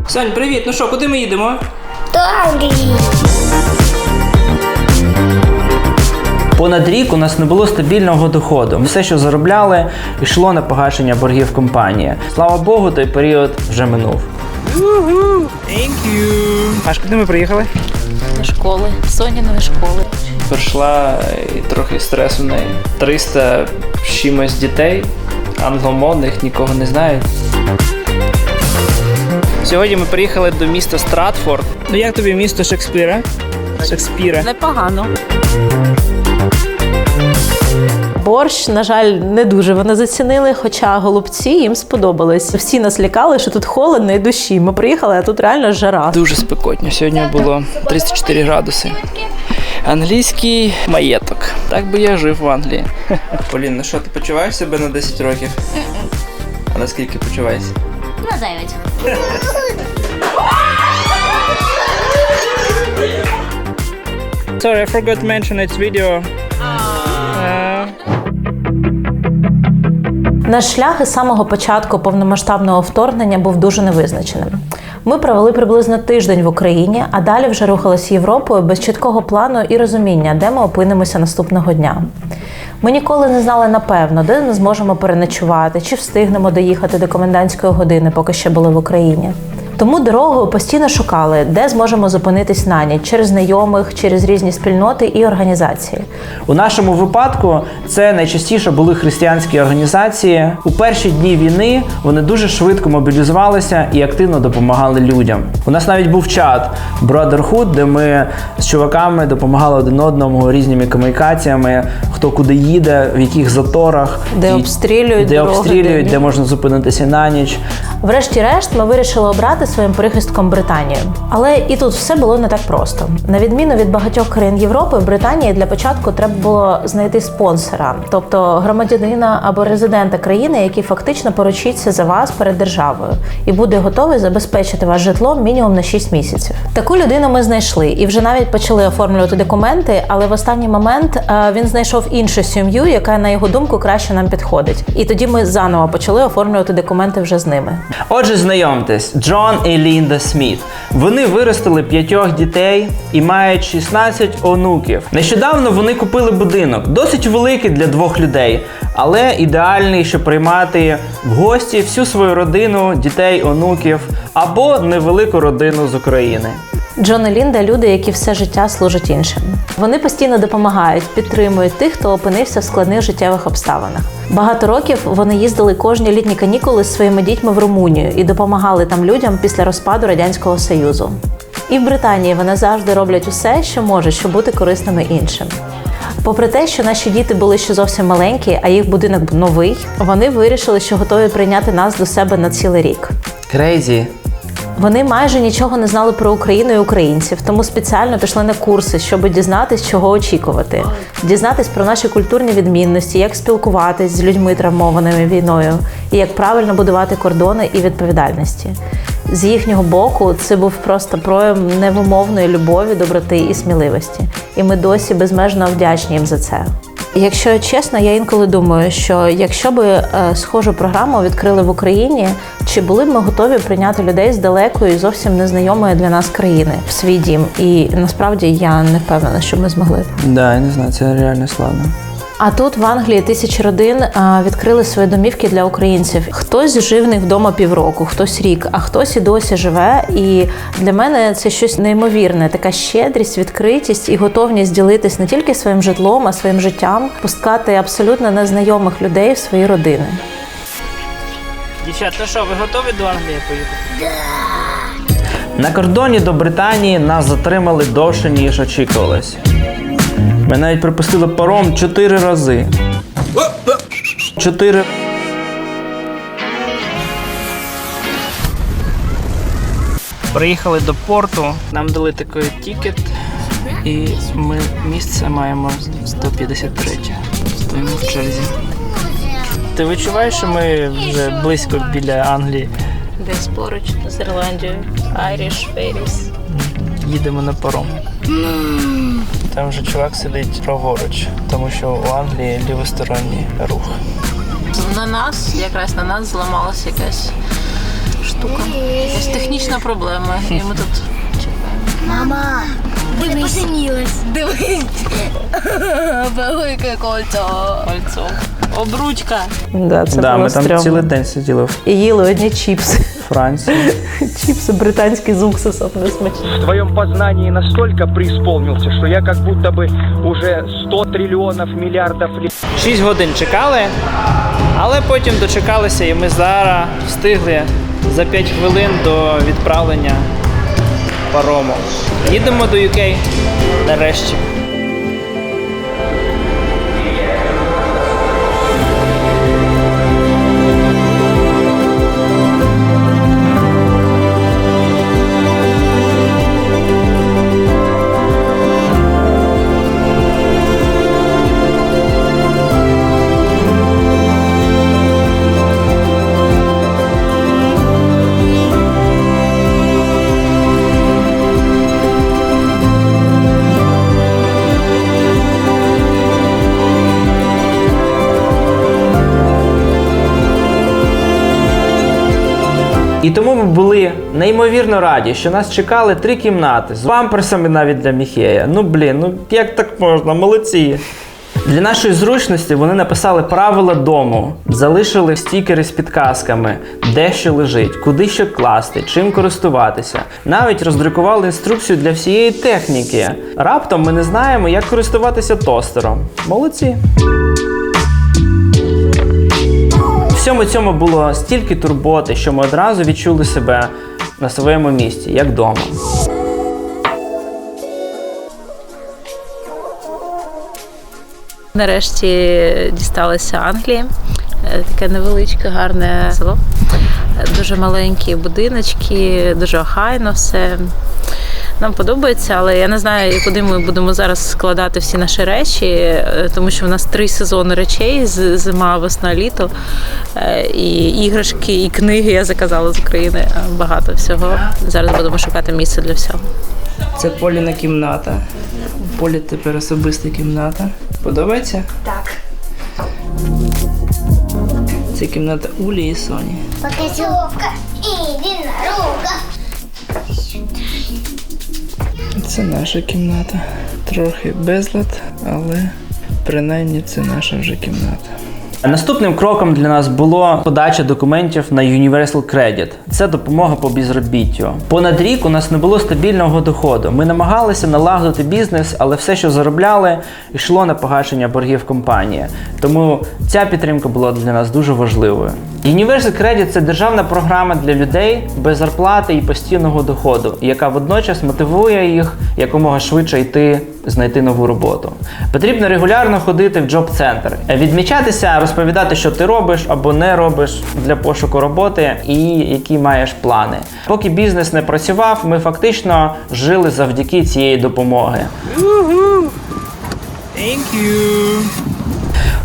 Сань, привіт! Ну що, куди ми їдемо? До Англії. Понад рік у нас не було стабільного доходу. Все, що заробляли, йшло на погашення боргів компанії. Слава Богу, той період вже минув. Thank you. Аж куди ми приїхали? До школи, Соніної школи. Прийшла і трохи стресу в неї. 300 чимось дітей, англомовних, нікого не знають. Сьогодні ми приїхали до міста Стратфорд. Ну як тобі місто Шекспіра? Непогано. Борщ, на жаль, не дуже вони зацінили, хоча голубці їм сподобались. Всі нас лякали, що тут холодно і дощі. Ми приїхали, а тут реально жара. Дуже спекотно. Сьогодні було 34 градуси. Англійський маєток. Так би я жив в Англії. Полін, ну що, ти почуваєш себе на 10 років? А наскільки почуваєшся? На 9. Sorry, I forgot to mention its video. Наш шлях із самого початку повномасштабного вторгнення був дуже невизначеним. Ми провели приблизно тиждень в Україні, а далі вже рухалися Європою без чіткого плану і розуміння, де ми опинимося наступного дня. Ми ніколи не знали напевно, де ми зможемо переночувати, чи встигнемо доїхати до комендантської години, поки ще були в Україні. Тому дорогою постійно шукали, де зможемо зупинитись на ніч, через знайомих, через різні спільноти і організації. У нашому випадку це найчастіше були християнські організації. У перші дні війни вони дуже швидко мобілізувалися і активно допомагали людям. У нас навіть був чат Brotherhood, де ми з чуваками допомагали один одному різними комунікаціями, хто куди їде, в яких заторах, Де обстрілюють дороги, де можна зупинитися на ніч. Врешті-решт ми вирішили обрати своїм прихистком Британію. Але і тут все було не так просто. На відміну від багатьох країн Європи, в Британії для початку треба було знайти спонсора, тобто громадянина або резидента країни, який фактично поручиться за вас перед державою і буде готовий забезпечити ваше житло мінімум на 6 місяців. Таку людину ми знайшли і вже навіть почали оформлювати документи, але в останній момент він знайшов іншу сім'ю, яка, на його думку, краще нам підходить. І тоді ми заново почали оформлювати документи вже з ними. Отже, знайомтесь, Джон і Лінда Сміт. Вони виростили 5 дітей і мають 16 онуків. Нещодавно вони купили будинок, досить великий для 2 людей, але ідеальний, щоб приймати в гості всю свою родину, дітей, онуків або невелику родину з України. Джон і Лінда – люди, які все життя служать іншим. Вони постійно допомагають, підтримують тих, хто опинився в складних життєвих обставинах. Багато років вони їздили кожні літні канікули з своїми дітьми в Румунію і допомагали там людям після розпаду Радянського Союзу. І в Британії вони завжди роблять усе, що можуть, щоб бути корисними іншим. Попри те, що наші діти були ще зовсім маленькі, а їх будинок новий, вони вирішили, що готові прийняти нас до себе на цілий рік. Крейзі. Вони майже нічого не знали про Україну і українців, тому спеціально пішли на курси, щоб дізнатись, чого очікувати. Дізнатись про наші культурні відмінності, як спілкуватись з людьми, травмованими війною, і як правильно будувати кордони і відповідальності. З їхнього боку, це був просто прояв невимовної любові, доброти і сміливості. І ми досі безмежно вдячні їм за це. Якщо чесно, я інколи думаю, що якщо б схожу програму відкрили в Україні, чи були б ми готові прийняти людей з далекої і зовсім незнайомої для нас країни в свій дім? І насправді я не впевнена, що ми змогли б. Да, я не знаю, це реально складно. А тут в Англії 1000 родин відкрили свої домівки для українців. Хтось жив в них вдома півроку, хтось рік, а хтось і досі живе. І для мене це щось неймовірне. Така щедрість, відкритість і готовність ділитись не тільки своїм житлом, а своїм життям, пускати абсолютно незнайомих людей в свої родини. Дівчат, ну що, ви готові до Англії поїхати? На кордоні до Британії нас затримали довше, ніж очікувалось. Ми навіть пропустили паром 4 рази. 4. Приїхали до порту, нам дали такий тікет, і ми місце маємо 153. Стоїмо в черзі. Ти відчуваєш, що ми вже близько біля Англії? Десь поруч з Ірландією. Irish Ferries. Їдемо на паром. Там вже чувак сидить праворуч, тому що у Англії лівосторонній рух. Якраз на нас зламалася якась штука. штука. Якась технічна проблема, і ми тут чекаємо. Мама, ти посинілась. Дивись! Велике кольцо. Обручка. Да, це Да, було ми там стрьомно. цілий день сиділи в І їли одні чіпси. Франції. Чіпси британські з уксусом, не смачні. В твоем познании настолько преисполнился, что я как будто бы уже 100 триллионов миллиардов лет 6 годин чекали, але потім дочекалися, і ми зараз встигли за 5 хвилин до відправлення парому. Їдемо до UK нарешті. І тому ми були неймовірно раді, що нас чекали 3 кімнати з памперсами навіть для Міхея. Ну як так можна? Молодці! Для нашої зручності вони написали правила дому, залишили стікери з підказками, де що лежить, куди що класти, чим користуватися. Навіть роздрукували інструкцію для всієї техніки. Раптом ми не знаємо, як користуватися тостером. Молодці! У всьому цьому було стільки турботи, що ми одразу відчули себе на своєму місці, як вдома. Нарешті дісталися Англії. Таке невеличке, гарне село. Дуже маленькі будиночки, дуже охайно все. Нам подобається, але я не знаю, куди ми будемо зараз складати всі наші речі, тому що в нас 3 сезони речей: зима, весна, літо. І іграшки, і книги я заказала з України. Багато всього. Зараз будемо шукати місце для всього. Це Поліна кімната. У Полі тепер особиста кімната. Подобається? Так. Це кімната Улі і Соні. Покажовка і єдинорога. Це наша кімната. Трохи безлад, але принаймні це наша вже кімната. Наступним кроком для нас було подача документів на Universal Credit. Це допомога по безробіттю. Понад рік у нас не було стабільного доходу. Ми намагалися налагодити бізнес, але все, що заробляли, йшло на погашення боргів компанії. Тому ця підтримка була для нас дуже важливою. Universal Credit – це державна програма для людей без зарплати і постійного доходу, яка водночас мотивує їх якомога швидше знайти нову роботу. Потрібно регулярно ходити в джоб-центр, відмічатися, розповідати, що ти робиш або не робиш для пошуку роботи і які маєш плани. Поки бізнес не працював, ми фактично жили завдяки цієї допомоги. Thank you!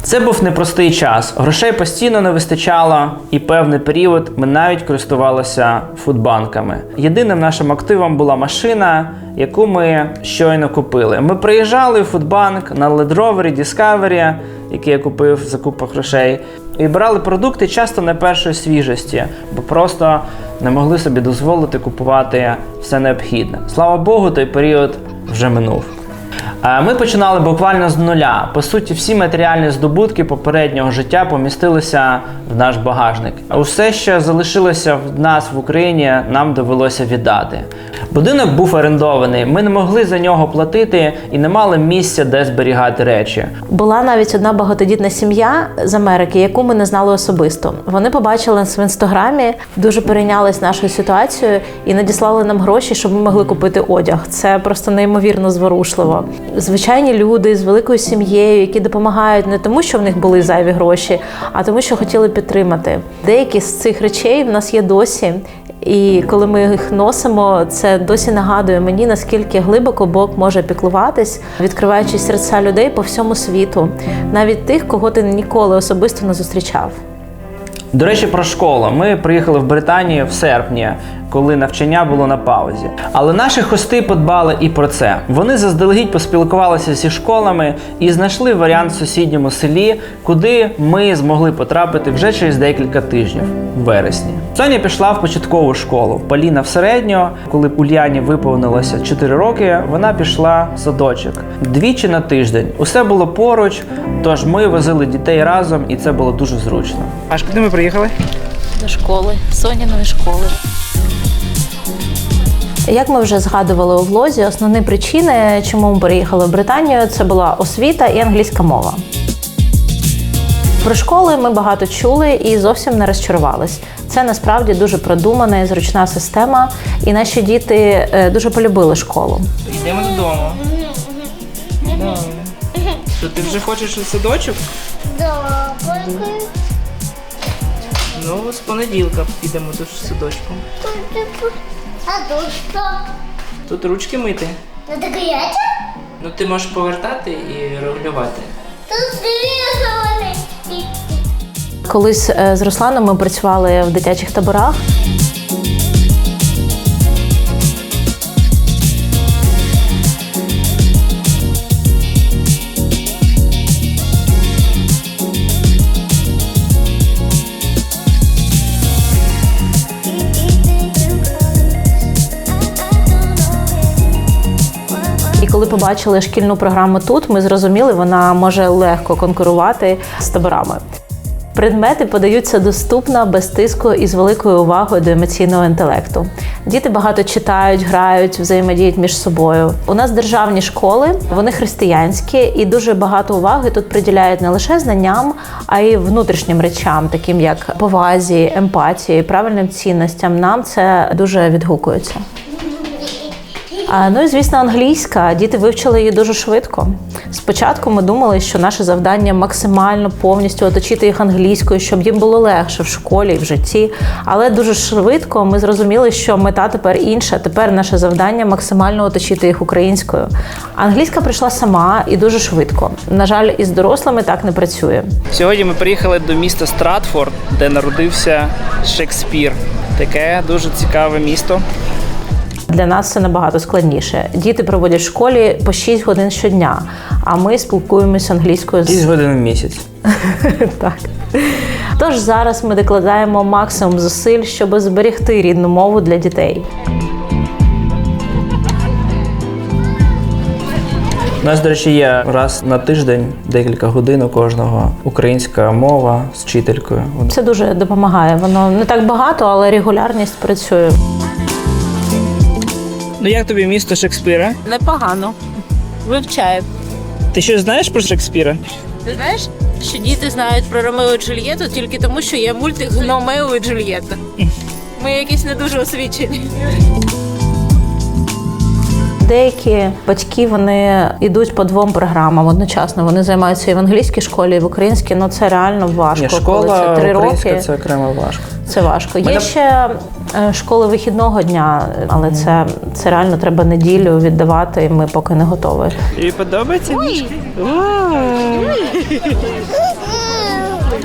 Це був непростий час. Грошей постійно не вистачало, і певний період ми навіть користувалися фудбанками. Єдиним нашим активом була машина, яку ми щойно купили. Ми приїжджали в фудбанк на Land Rover Discovery, який я купив за купу грошей, і брали продукти часто не першої свіжості, бо просто не могли собі дозволити купувати все необхідне. Слава Богу, той період вже минув. Ми починали буквально з нуля. По суті, всі матеріальні здобутки попереднього життя помістилися в наш багажник. А усе, що залишилося в нас в Україні, нам довелося віддати. Будинок був орендований, ми не могли за нього платити і не мали місця, де зберігати речі. Була навіть одна багатодітна сім'я з Америки, яку ми не знали особисто. Вони побачили нас в інстаграмі, дуже перейнялись нашою ситуацією і надіслали нам гроші, щоб ми могли купити одяг. Це просто неймовірно зворушливо. Звичайні люди з великою сім'єю, які допомагають не тому, що в них були зайві гроші, а тому, що хотіли підтримати. Деякі з цих речей в нас є досі. І коли ми їх носимо, це досі нагадує мені, наскільки глибоко Бог може піклуватись, відкриваючи серця людей по всьому світу, навіть тих, кого ти ніколи особисто не зустрічав. До речі, про школу. Ми приїхали в Британію в серпні. коли навчання було на паузі. Але наші хости подбали і про це. Вони заздалегідь поспілкувалися зі школами і знайшли варіант в сусідньому селі, куди ми змогли потрапити вже через декілька тижнів, в вересні. Соня пішла в початкову школу, Поліна в середню. Коли Уляні виповнилося 4 роки, вона пішла в садочок. Двічі на тиждень. Усе було поруч, тож ми возили дітей разом, і це було дуже зручно. Аж куди ми приїхали? До школи, Соняної школи. Як ми вже згадували у влозі, основні причини, чому ми переїхали в Британію, це була освіта і англійська мова. Про школи ми багато чули і зовсім не розчарувались. Це насправді дуже продумана і зручна система, і наші діти дуже полюбили школу. Йдемо додому. Що, ти вже хочеш у садочок? Да, Ну, з понеділка підемо до садочку. а тут что? Тут ручки мити. Надо горячее? Ну, ти можеш повертати і регулювати. Тут рисованы. Колись з Русланом ми працювали в дитячих таборах. І коли побачили шкільну програму тут, ми зрозуміли, вона може легко конкурувати з таборами. Предмети подаються доступно, без тиску і з великою увагою до емоційного інтелекту. Діти багато читають, грають, взаємодіють між собою. У нас державні школи, вони християнські, і дуже багато уваги тут приділяють не лише знанням, а й внутрішнім речам, таким як повазі, емпатії, правильним цінностям. Нам це дуже відгукується. Ну і, звісно, англійська. Діти вивчили її дуже швидко. Спочатку ми думали, що наше завдання максимально повністю оточити їх англійською, щоб їм було легше в школі і в житті. Але дуже швидко ми зрозуміли, що мета тепер інша. Тепер наше завдання максимально оточити їх українською. Англійська прийшла сама і дуже швидко. На жаль, із дорослими так не працює. Сьогодні ми приїхали до міста Стратфорд, де народився Шекспір. Таке дуже цікаве місто. Для нас це набагато складніше. Діти проводять в школі по 6 годин щодня, а ми спілкуємося англійською 6 годин в місяць. Так. Тож зараз ми докладаємо максимум зусиль, щоб зберегти рідну мову для дітей. У нас, до речі, є раз на тиждень, декілька годин у кожного, українська мова з вчителькою. Це дуже допомагає. Воно не так багато, але регулярність працює. Ну як тобі місто Шекспіра? Непогано. Вивчаю. Ти щось знаєш про Шекспіра? Ти знаєш, що діти знають про Ромео і Джульєту тільки тому, що є мультик «Ромео і Джульєта». Ми якісь не дуже освічені. Деякі батьки, вони йдуть по 2 програмам одночасно. Вони займаються і в англійській школі, і в українській. Ну це реально важко. Ні, школа коли це 3 українська роки. це окремо важко. Це важко. Є ще школи вихідного дня, але це реально треба неділю віддавати, і ми поки не готові. Тобі подобається?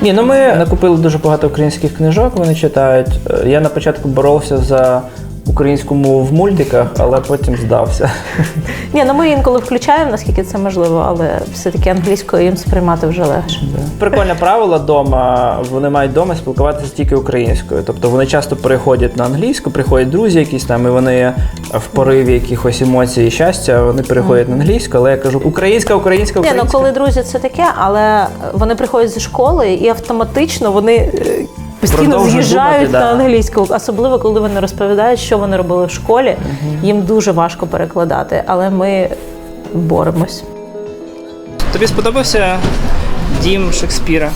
Ні, ну ми накупили дуже багато українських книжок, вони читають. Я на початку боровся за українську мову в мультиках, але потім здався. Ні, ну ми інколи включаємо, наскільки це можливо, але все-таки англійською їм сприймати вже легше. Прикольне правило вдома, вони мають вдома спілкуватися тільки українською. Тобто вони часто переходять на англійську, приходять друзі якісь там, і вони в пориві якихось емоцій і щастя, вони переходять на англійську, але я кажу українська. Ні, ну коли друзі це таке, але вони приходять зі школи і автоматично вони постійно Продовжують з'їжджають думати, на англійську, особливо коли вони розповідають, що вони робили в школі. Їм дуже важко перекладати, але ми боремось. Тобі сподобався дім Шекспіра?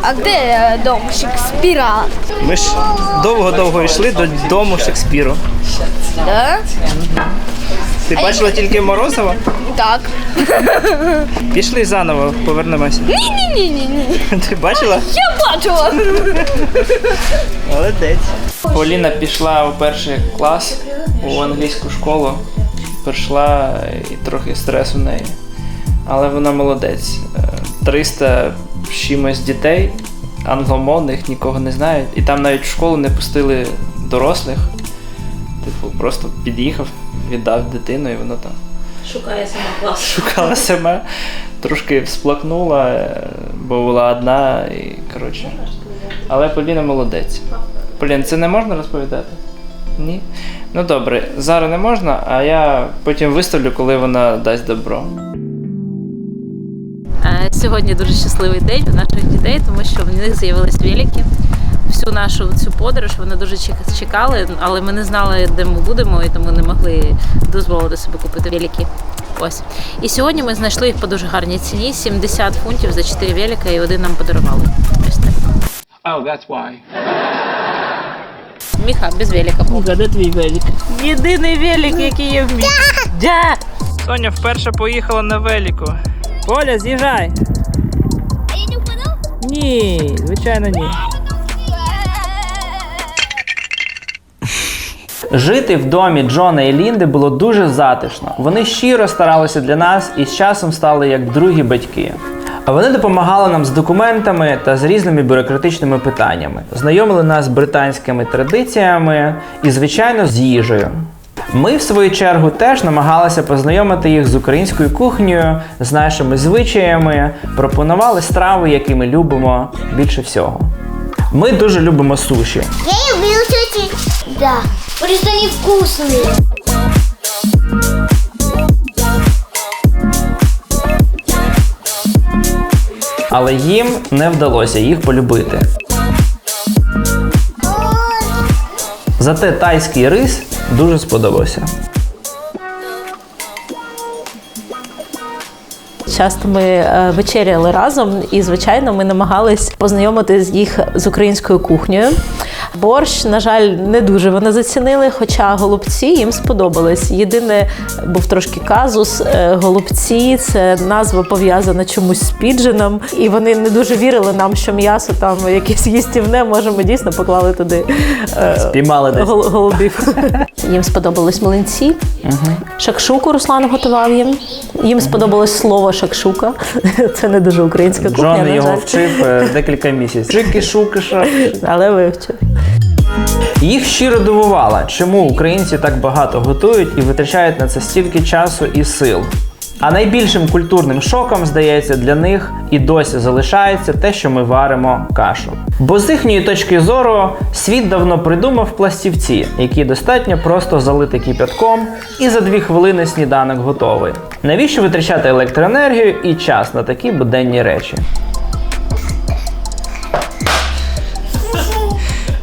А где дом Шекспира? Ми ж довго-довго йшли до дому Шекспіру. Да? Ти бачила тільки Морозова? Так. Пішли заново, повернемося. Ні. Ти бачила? Я бачила. Молодець. Поліна пішла у перший клас у англійську школу. Прийшла і трохи стрес у неї. Але вона молодець. 300 з чимось дітей, англомовних, нікого не знають. І там навіть в школу не пустили дорослих. Типу, просто під'їхав, віддав дитину, і вона там Шукає сама клас. шукала себе, трошки всплакнула, бо була одна, і коротше. Але Поліна молодець. Полін, це не можна розповідати? Ні? Ну добре, зараз не можна, а я потім виставлю, коли вона дасть добро. Сьогодні дуже щасливий день у наших дітей, тому що в них з'явились велики. Всю нашу цю подорож вони дуже чекали, але ми не знали, де ми будемо, і тому не могли дозволити собі купити велики. Ось. І сьогодні ми знайшли їх по дуже гарній ціні. 70 фунтів за 4 велика, і один нам подарували. Ось так. Oh, that's why. Міха, без велика. Міха, де твій велик? Єдиний велик, який є в місті. Да! Соня вперше поїхала на велику. Поля, з'їжджай. А я не упаду? Ні, звичайно ні. Жити в домі Джона і Лінди було дуже затишно. Вони щиро старалися для нас і з часом стали як другі батьки. А вони допомагали нам з документами та з різними бюрократичними питаннями, знайомили нас з британськими традиціями і, звичайно, з їжею. Ми, в свою чергу, теж намагалися познайомити їх з українською кухнею, з нашими звичаями, пропонували страви, які ми любимо більше всього. Ми дуже любимо суші. Я люблю суши. Да. Просто они вкусные. Але їм не вдалося їх полюбити. Зате тайський рис дуже сподобався. Часто ми вечеряли разом і, звичайно, ми намагались познайомити їх з українською кухнею. Борщ, на жаль, не дуже вони зацінили, хоча голубці їм сподобались. Єдине, був трошки казус. Голубці – це назва пов'язана чомусь з піджином. І вони не дуже вірили нам, що м'ясо там якесь їстівне, може ми дійсно поклали туди Спіймали десь. голубів. Їм сподобались млинці. Шакшуку Руслан готував їм. Їм сподобалось слово шакшука. Це не дуже українська кухня, Джон на його жаль. вчив декілька місяців. Шики-шуки-ша. Але вивчив. Їх щиро дивувало, чому українці так багато готують і витрачають на це стільки часу і сил. А найбільшим культурним шоком, здається, для них і досі залишається те, що ми варимо кашу. Бо з їхньої точки зору світ давно придумав пластівці, які достатньо просто залити кипятком, і за 2 хвилини сніданок готовий. Навіщо витрачати електроенергію і час на такі буденні речі?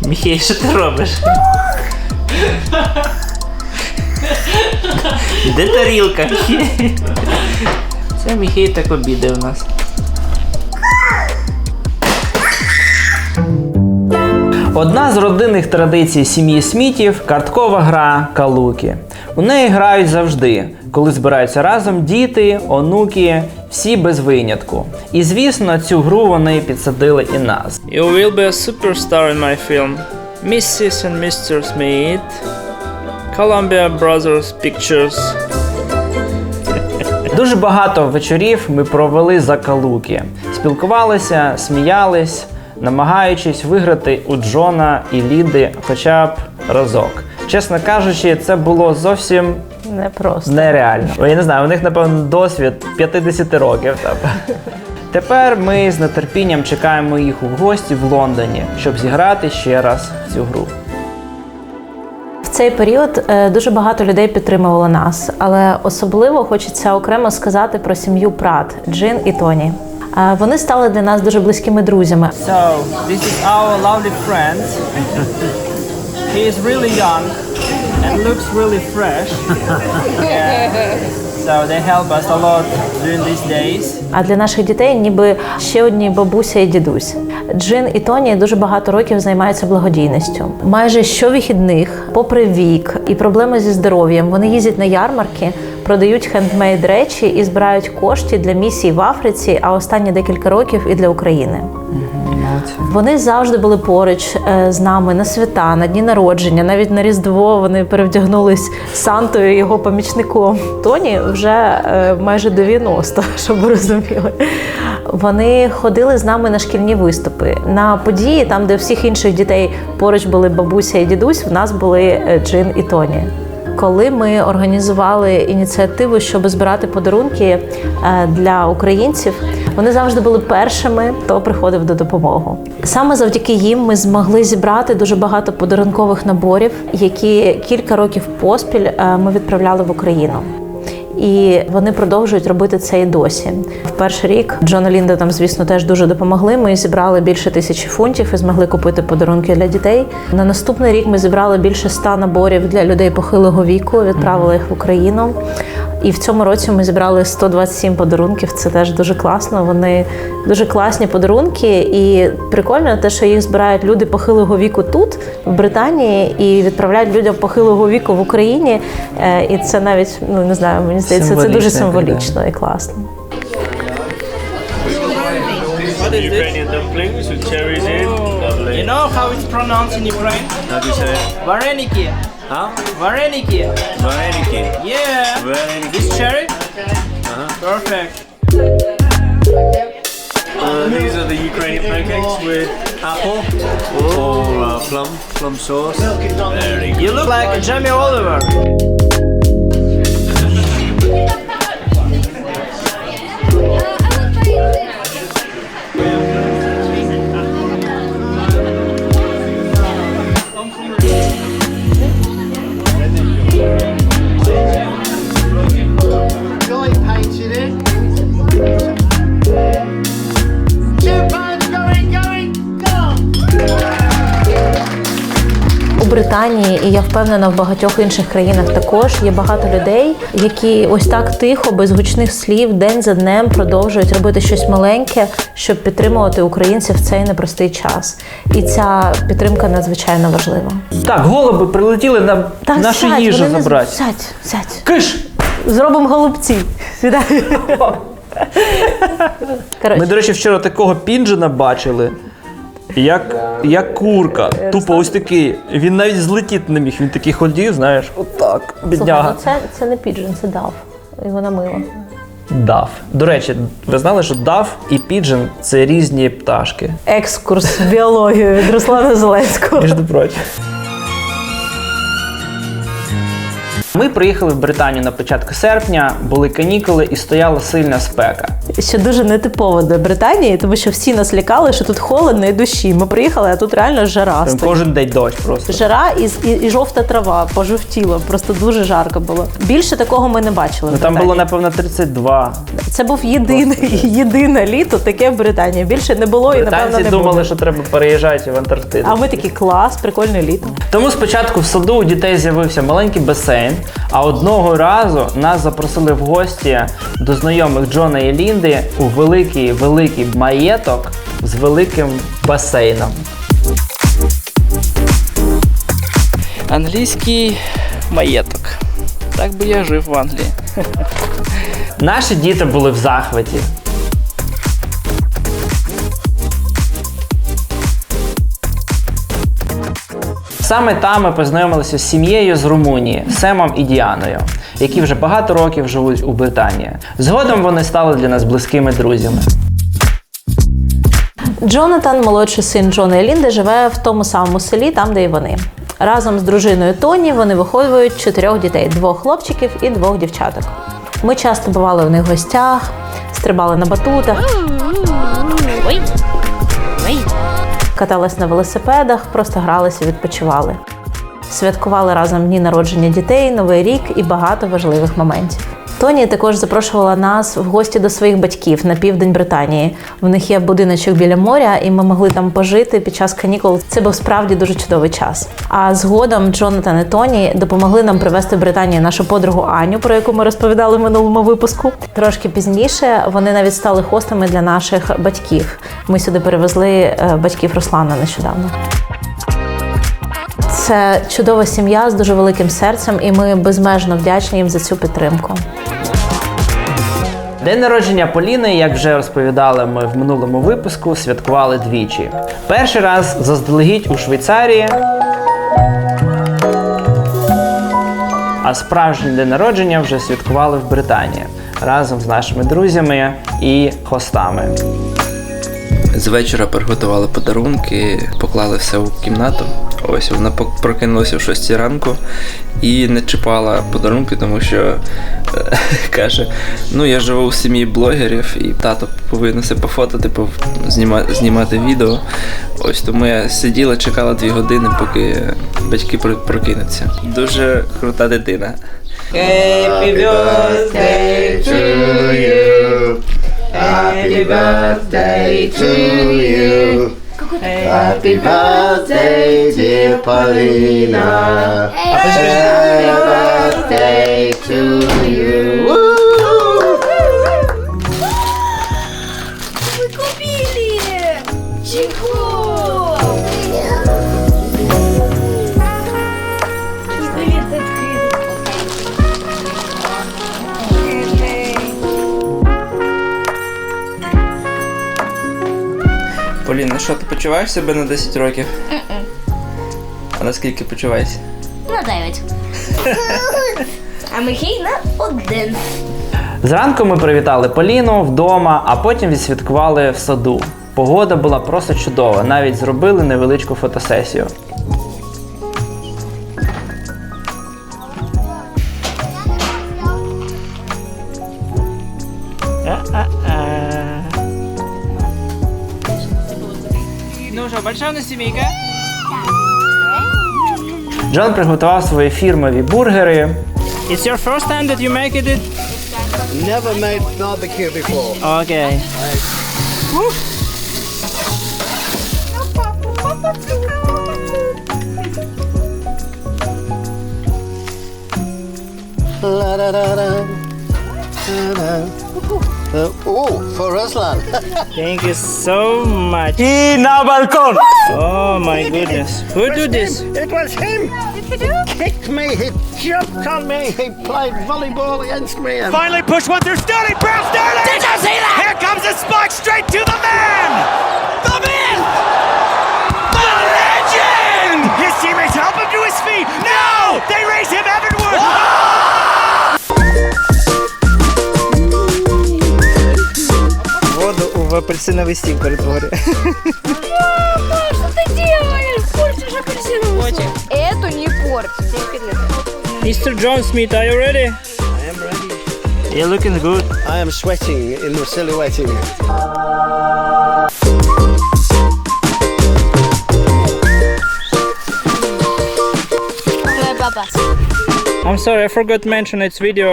Міхей, що ти робиш? Де тарілка? Це Міхей так обідає у нас. Одна з родинних традицій сім'ї Смітів – карткова гра «Калуки». У неї грають завжди, коли збираються разом діти, онуки, всі без винятку. І, звісно, цю гру вони підсадили і нас. You will be a superstar in my film. Mrs. and Mr. Smith. Columbia Brothers Pictures. Дуже багато вечорів ми провели за «Калуки». Спілкувалися, сміялись, намагаючись виграти у Джона і Лінди хоча б разок. Чесно кажучи, це було зовсім Непросто. нереально. Я не знаю, у них, напевно, досвід 50 років. Тепер ми з нетерпінням чекаємо їх у гості в Лондоні, щоб зіграти ще раз в цю гру. В цей період дуже багато людей підтримувало нас, але особливо хочеться окремо сказати про сім'ю Прат – Джин і Тоні. Вони стали для нас дуже близькими друзями. So, this is our lovely friend. He is really young and looks really fresh. So they help us a lot during these days. А для наших дітей ніби ще одні бабуся і дідусь. Джин і Тоні дуже багато років займаються благодійністю. Майже щовихідних, попри вік і проблеми зі здоров'ям, вони їздять на ярмарки, продають хендмейд речі і збирають кошти для місій в Африці, а останні декілька років і для України. Вони завжди були поруч з нами на свята, на дні народження, навіть на Різдво вони перевдягнулись Сантою і його помічником. Тоні вже майже 90, щоб ви розуміли. Вони ходили з нами на шкільні виступи. На події, там, де всіх інших дітей поруч були бабуся і дідусь, в нас були Джин і Тоні. Коли ми організували ініціативу, щоб збирати подарунки для українців, вони завжди були першими, хто приходив до допомоги. Саме завдяки їм ми змогли зібрати дуже багато подарункових наборів, які кілька років поспіль ми відправляли в Україну. І вони продовжують робити це і досі. В перший рік Джон і Лінда там, звісно, теж дуже допомогли. Ми зібрали більше 1000 фунтів і змогли купити подарунки для дітей. На наступний рік ми зібрали більше 100 наборів для людей похилого віку, відправили їх в Україну. І в цьому році ми зібрали 127 подарунків. Це теж дуже класно. Вони дуже класні подарунки. І прикольно те, що їх збирають люди похилого віку тут, в Британії, і відправляють людям похилого віку в Україні. І це навіть, ну не знаю, мені здається, це дуже символічно і класно. Ukrainian dumplings with cherries in. Lovely. You know how it's pronounced in Ukraine? How do you say it? Vareniki. Huh? Vareniki. Vareniki. Yeah. Vareniki. This cherry? Perfect. These are the Ukrainian pancakes with apple or plum sauce. Very good. You look like Jamie Oliver. У Британії, і я впевнена, в багатьох інших країнах також є багато людей, які ось так тихо, без гучних слів, день за днем продовжують робити щось маленьке, щоб підтримувати українців в цей непростий час. І ця підтримка надзвичайно важлива. Так, голуби прилетіли на нашу їжу забрати. Сядь. Киш! Зробимо голубці. Сідай. Ми, до речі, вчора такого пінджена бачили, як курка. Тупо ось такий. Він навіть злетіти не міг. Він такий ходів, знаєш, отак, бідняга. Слухай, це не піджен, це дав. І вона мила. Дав. До речі, ви знали, що дав і піджен – це різні пташки? Екскурс в біологію від Руслана Зеленського. Між прочим. Ми приїхали в Британію на початку серпня, були канікули і стояла сильна спека. Що дуже нетипово для Британії, тому що всі нас лякали, що тут холодно і дощі. Ми приїхали, а тут реально жара Там стоїть. кожен день дощ просто. Жара і жовта трава пожовтіла, просто дуже жарко було. Більше такого ми не бачили. Ну, в там Британії. було, напевно, 32. Це був єдине літо таке в Британії. Більше не було і, напевно, Британці не думали, буде. що треба переїжджати в Антарктиду. А ми такі, клас, прикольне літо. Тому спочатку в саду у дітей з'явився маленький басейн, а одного разу нас запросили в гості до знайомих Джона і Лінди у великий маєток з великим басейном. Англійський маєток. Так би я жив в Англії. Наші діти були в захваті. Саме там ми познайомилися з сім'єю з Румунії, Семом і Діаною, які вже багато років живуть у Британії. Згодом вони стали для нас близькими друзями. Джонатан, молодший син Джона і Лінди, живе в тому самому селі, там, де і вони. Разом з дружиною Тоні вони виховують 4 дітей – 2 хлопчиків і 2 дівчаток. Ми часто бували в них в гостях, стрибали на батутах, катались на велосипедах, просто гралися, відпочивали. Святкували разом дні народження дітей, Новий рік і багато важливих моментів. Тоні також запрошувала нас в гості до своїх батьків на південь Британії. В них є будиночок біля моря, і ми могли там пожити під час канікул. Це був справді дуже чудовий час. А згодом Джонатан і Тоні допомогли нам привезти в Британію нашу подругу Аню, про яку ми розповідали в минулому випуску. Трошки пізніше вони навіть стали хостами для наших батьків. Ми сюди перевезли батьків Руслана нещодавно. Це чудова сім'я з дуже великим серцем, і ми безмежно вдячні їм за цю підтримку. День народження Поліни, як вже розповідали ми в минулому випуску, святкували двічі. Перший раз заздалегідь у Швейцарії, а справжній день народження вже святкували в Британії разом з нашими друзями і хостами. З вечора приготували подарунки, поклали все у кімнату. Ось вона прокинулася в 6 ранку і не чіпала подарунки, тому що каже, ну я живу в сім'ї блогерів і тато повинен себе пофотати, знімати відео. Ось тому я сиділа, чекала 2 години, поки батьки прокинуться. Дуже крута дитина. Happy birthday to you. Happy birthday to you. Happy birthday, dear Paulina. Happy birthday to you. Вы купили! Чего? Билет открыт. Поліна, ну що, ти почуваєш себе на 10 років? А наскільки почуваєшся? На 9. А Михій на 1. Зранку ми привітали Поліну вдома, а потім відсвяткували в саду. Погода була просто чудова, навіть зробили невеличку фотосесію. Ну що, большая у нас сімейка? Джон приготував свої фірмові бургери. It's your first time that you make it? Never made barbecue before. Okay. La da da da. Oh, for Ruslan. Thank you so much. І на балкон! Oh my goodness. Who do this? It was him. Kicked me. He jumped on me. He played volleyball against me. And Finally push one through Sterling. Brown Sterling! Did you see that? Here comes a spike straight to the man! The man! The legend! His teammates help him to his feet. No! They raise him heavenward! Воду в апельсиновий сік перетворює. Что ты делаешь? Портишь апельсиновый. Эту не порть. Mr. John Smith, are you ready? I am ready. You're looking good. I am sweating in the silhouetting. Папа. I'm sorry, I forgot to mention its video.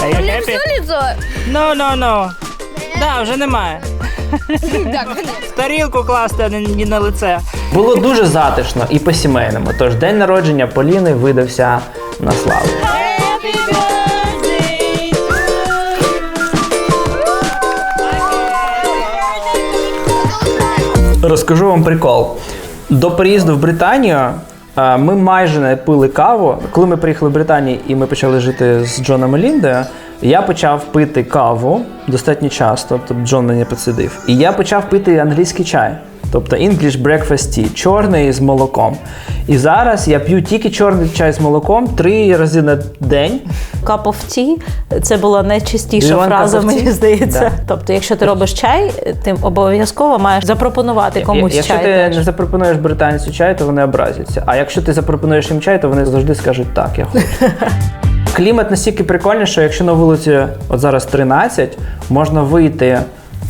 Are you happy? Лицо? No. Да, вже немає. В тарілку класти, а не на лице. Було дуже затишно і по-сімейному, тож день народження Поліни видався на славу. Розкажу вам прикол. До приїзду в Британію ми майже не пили каву. Коли ми приїхали в Британію і ми почали жити з Джоном і Ліндою, я почав пити каву достатньо часто, тобто Джон мені підсидив. І я почав пити англійський чай, тобто English breakfast tea, чорний з молоком. І зараз я п'ю тільки чорний чай з молоком 3 рази на день. Cup of tea – це була найчастіша Do you want фраза, cup of tea? мені здається. Да. Тобто, якщо ти робиш чай, ти обов'язково маєш запропонувати комусь Якщо чай. ти теж. не запропонуєш британцю чай, то вони образяться. А якщо ти запропонуєш їм чай, то вони завжди скажуть так, я хочу. Клімат настільки прикольний, що якщо на вулиці от зараз 13, можна вийти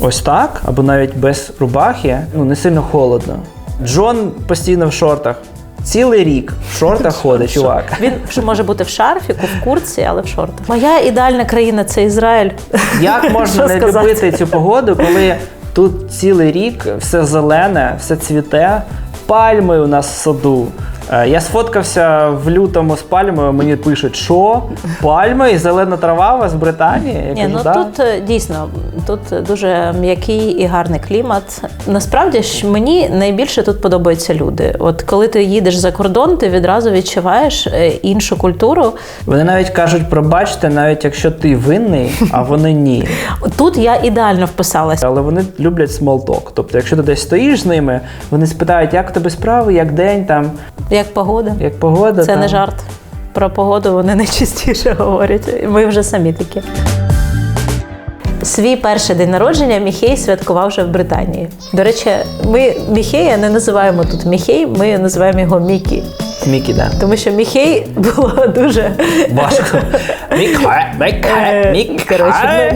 ось так, або навіть без рубахи, ну не сильно холодно. Джон постійно в шортах. цілий рік в шортах ходить, чувак. Він може бути в шарфіку, в куртці, але в шортах. Моя ідеальна країна – це Ізраїль. Як можна Що не сказати? любити цю погоду, коли тут цілий рік все зелене, все цвіте, пальми у нас в саду. Я сфоткався в лютому з пальмою, мені пишуть, що? Пальми і зелена трава у вас в Британії? Я Ні, кажу, ну да. тут дійсно, тут дуже м'який і гарний клімат. Насправді ж мені найбільше тут подобаються люди. От коли ти їдеш за кордон, ти відразу відчуваєш іншу культуру. Вони навіть кажуть, пробачте, навіть якщо ти винний, а вони ні. Тут я ідеально вписалася. Але вони люблять смолток. Тобто, якщо ти десь стоїш з ними, вони спитають, як у тебе справи, як день, там, Як погода. як погода. Це там. не жарт. Про погоду вони найчастіше говорять. Ми вже самі такі. Свій перший день народження Міхей святкував вже в Британії. До речі, ми Міхея не називаємо тут Міхей, ми називаємо його Мікі. Мікі, да. Тому що Міхей було дуже Важко. Коротше,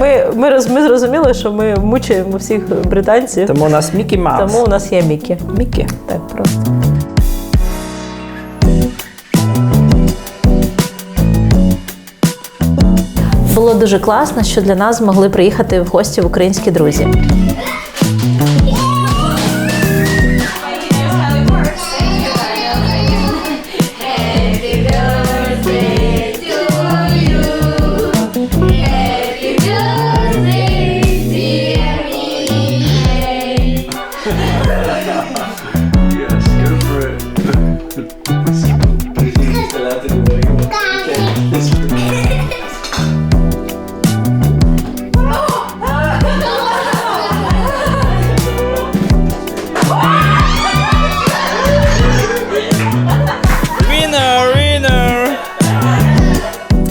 ми зрозуміли, що ми мучаємо всіх британців. Тому у нас Мікі Маус. Тому у нас є Мікі. Мікі. Так просто. Було дуже класно, що для нас змогли приїхати в гості в українські друзі.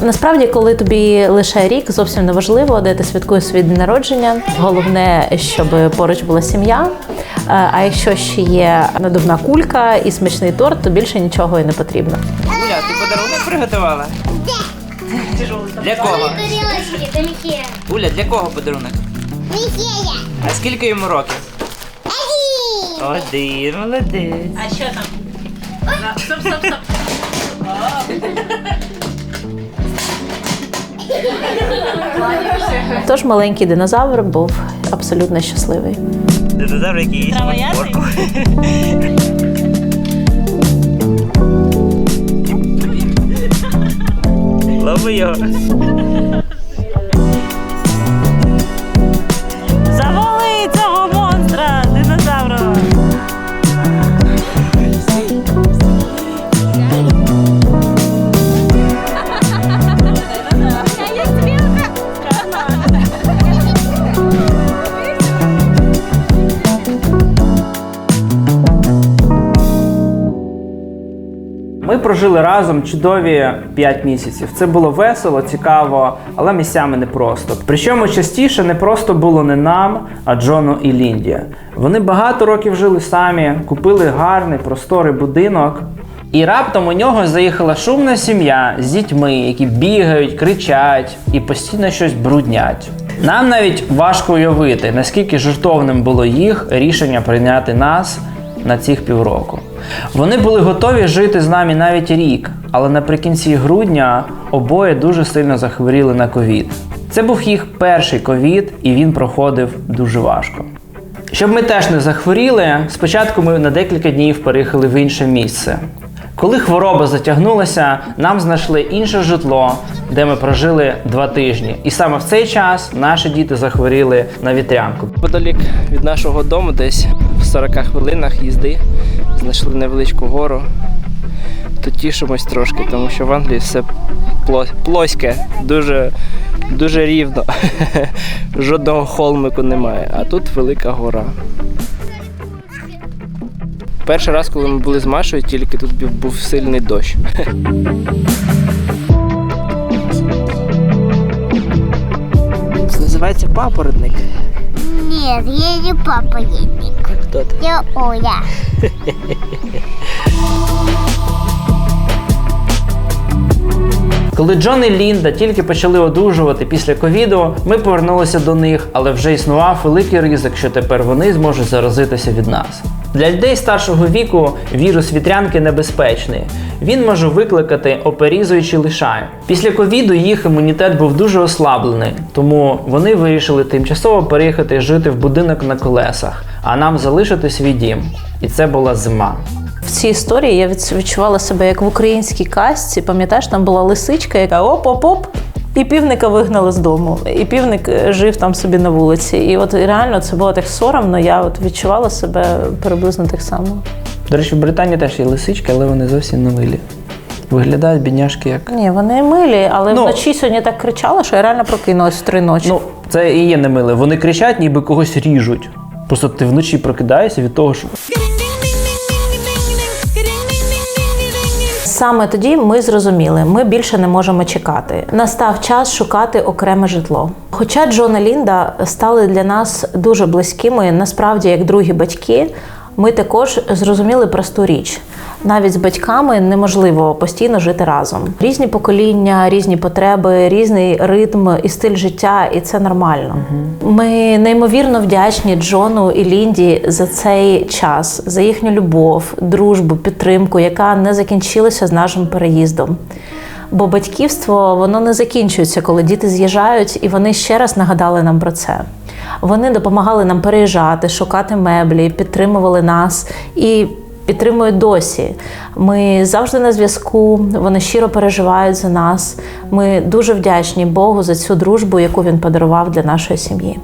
Насправді, коли тобі лише рік, зовсім не важливо, де ти святкуєш свій день народження. Головне, щоб поруч була сім'я. А якщо ще є надувна кулька і смачний торт, то більше нічого і не потрібно. Уля, ти подарунок приготувала? Для кого? Тарелочки, это Михея. Уля, для кого подарунок? Михея. А скільки йому років? Один, молодець. А що там? Стоп. Тож маленький динозавр був абсолютно щасливий. Динозавр, який їсть моркву. Лови його. Завали цього монстра динозавра! Ми прожили разом чудові 5 місяців. Це було весело, цікаво, але місцями непросто. Причому частіше не просто було не нам, а Джону і Лінді. Вони багато років жили самі, купили гарний, просторий будинок. І раптом у нього заїхала шумна сім'я з дітьми, які бігають, кричать і постійно щось бруднять. Нам навіть важко уявити, наскільки жертовним було їх рішення прийняти нас на цих півроку. Вони були готові жити з нами навіть рік, але наприкінці грудня обоє дуже сильно захворіли на ковід. Це був їх перший ковід, і він проходив дуже важко. Щоб ми теж не захворіли, спочатку ми на декілька днів переїхали в інше місце. Коли хвороба затягнулася, нам знайшли інше житло, де ми прожили 2 тижні. І саме в цей час наші діти захворіли на вітрянку. Подалік від нашого дому, десь в 40 хвилинах їзди, знайшли невеличку гору. Тут тішимось трошки, тому що в Англії все плоське, дуже рівно. Жодного холмику немає, а тут велика гора. Перший раз, коли ми були з Машою, тільки тут був сильний дощ. Це називається папоротник. Нет, я не папоротник. Хто ти? Я Оля. Коли Джон і Лінда тільки почали одужувати після ковіду, ми повернулися до них, але вже існував великий ризик, що тепер вони зможуть заразитися від нас. Для людей старшого віку вірус вітрянки небезпечний. Він може викликати оперізуючий лишай. Після ковіду їх імунітет був дуже ослаблений, тому вони вирішили тимчасово переїхати жити в будинок на колесах, а нам залишити свій дім. І це була зима. В цій історії я відчувала себе як в українській казці. Пам'ятаєш, там була лисичка, яка оп-оп-оп, і півника вигнали з дому. І півник жив там собі на вулиці. І от реально це було так соромно, я от відчувала себе приблизно так само. До речі, в Британії теж є лисички, але вони зовсім не милі. Виглядають бідняшки як... Ні, вони милі, але вночі сьогодні так кричала, що я реально прокинулась в 3 ночі. Ну, це і є не миле. Вони кричать, ніби когось ріжуть. Просто ти вночі прокидаєшся від того, що... Саме тоді ми зрозуміли, ми більше не можемо чекати. Настав час шукати окреме житло. Хоча Джон і Лінда стали для нас дуже близькими, насправді як другі батьки, ми також зрозуміли просту річ. Навіть з батьками неможливо постійно жити разом. Різні покоління, різні потреби, різний ритм і стиль життя, і це нормально. Ми неймовірно вдячні Джону і Лінді за цей час, за їхню любов, дружбу, підтримку, яка не закінчилася з нашим переїздом. Бо батьківство, воно не закінчується, коли діти з'їжджають, і вони ще раз нагадали нам про це. Вони допомагали нам переїжджати, шукати меблі, підтримували нас і підтримують досі. Ми завжди на зв'язку, вони щиро переживають за нас. Ми дуже вдячні Богу за цю дружбу, яку Він подарував для нашої сім'ї.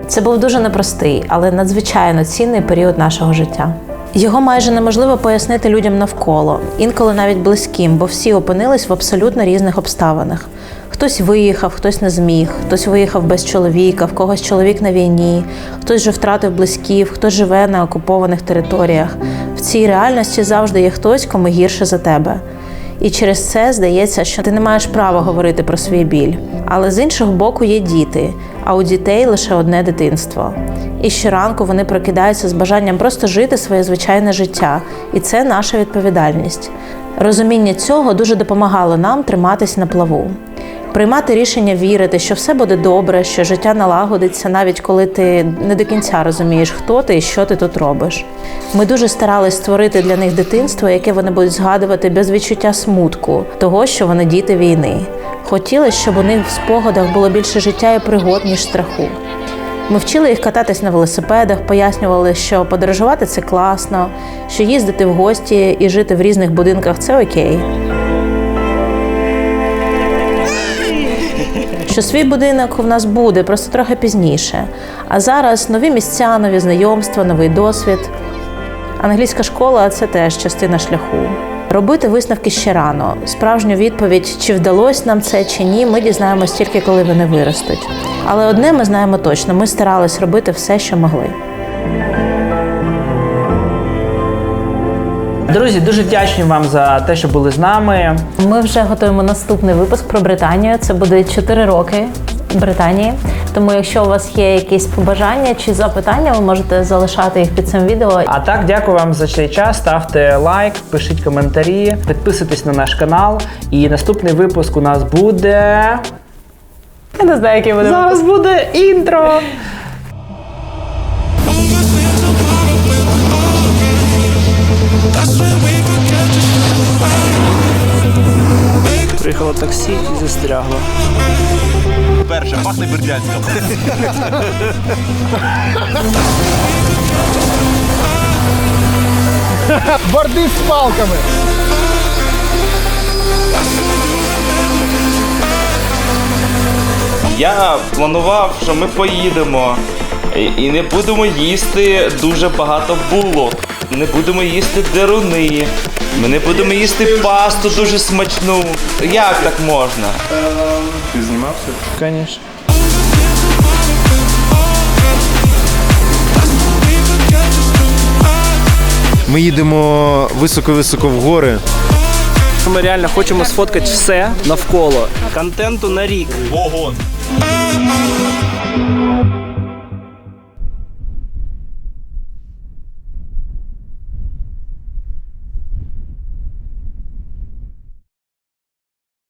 Це був дуже непростий, але надзвичайно цінний період нашого життя. Його майже неможливо пояснити людям навколо, інколи навіть близьким, бо всі опинились в абсолютно різних обставинах. Хтось виїхав, хтось не зміг, хтось виїхав без чоловіка, в когось чоловік на війні, хтось вже втратив близьків, хтось живе на окупованих територіях. В цій реальності завжди є хтось, кому гірше за тебе. І через це здається, що ти не маєш права говорити про свій біль. Але з іншого боку є діти, а у дітей лише одне дитинство. І щоранку вони прокидаються з бажанням просто жити своє звичайне життя. І це наша відповідальність. Розуміння цього дуже допомагало нам триматись на плаву. Приймати рішення вірити, що все буде добре, що життя налагодиться, навіть коли ти не до кінця розумієш, хто ти і що ти тут робиш. Ми дуже старались створити для них дитинство, яке вони будуть згадувати без відчуття смутку, того, що вони діти війни. Хотіли, щоб у них в спогадах було більше життя і пригод, ніж страху. Ми вчили їх кататись на велосипедах, пояснювали, що подорожувати – це класно, що їздити в гості і жити в різних будинках – це окей. Що свій будинок у нас буде, просто трохи пізніше. А зараз нові місця, нові знайомства, новий досвід. Англійська школа – це теж частина шляху. Робити висновки ще рано. Справжню відповідь, чи вдалося нам це, чи ні, ми дізнаємось тільки, коли вони виростуть. Але одне ми знаємо точно – ми старались робити все, що могли. Друзі, дуже вдячні вам за те, що були з нами. Ми вже готуємо наступний випуск про Британію. Це буде 4 роки Британії. Тому якщо у вас є якісь побажання чи запитання, ви можете залишати їх під цим відео. А так, дякую вам за цей час. Ставте лайк, пишіть коментарі, підписуйтесь на наш канал. І наступний випуск у нас буде... Я не знаю, який буде. Зараз буде інтро! Приїхало таксі і застрягло. Перше, пахне Бердянськом. Борди з палками. Я планував, що ми поїдемо і не будемо їсти дуже багато булок. Не будемо їсти деруни. Ми не будемо їсти пасту дуже смачну. Як так можна? Ти знімався? Звісно. Ми їдемо високо-високо в гори. Ми реально хочемо сфоткати все навколо. Контенту на рік. Вогон.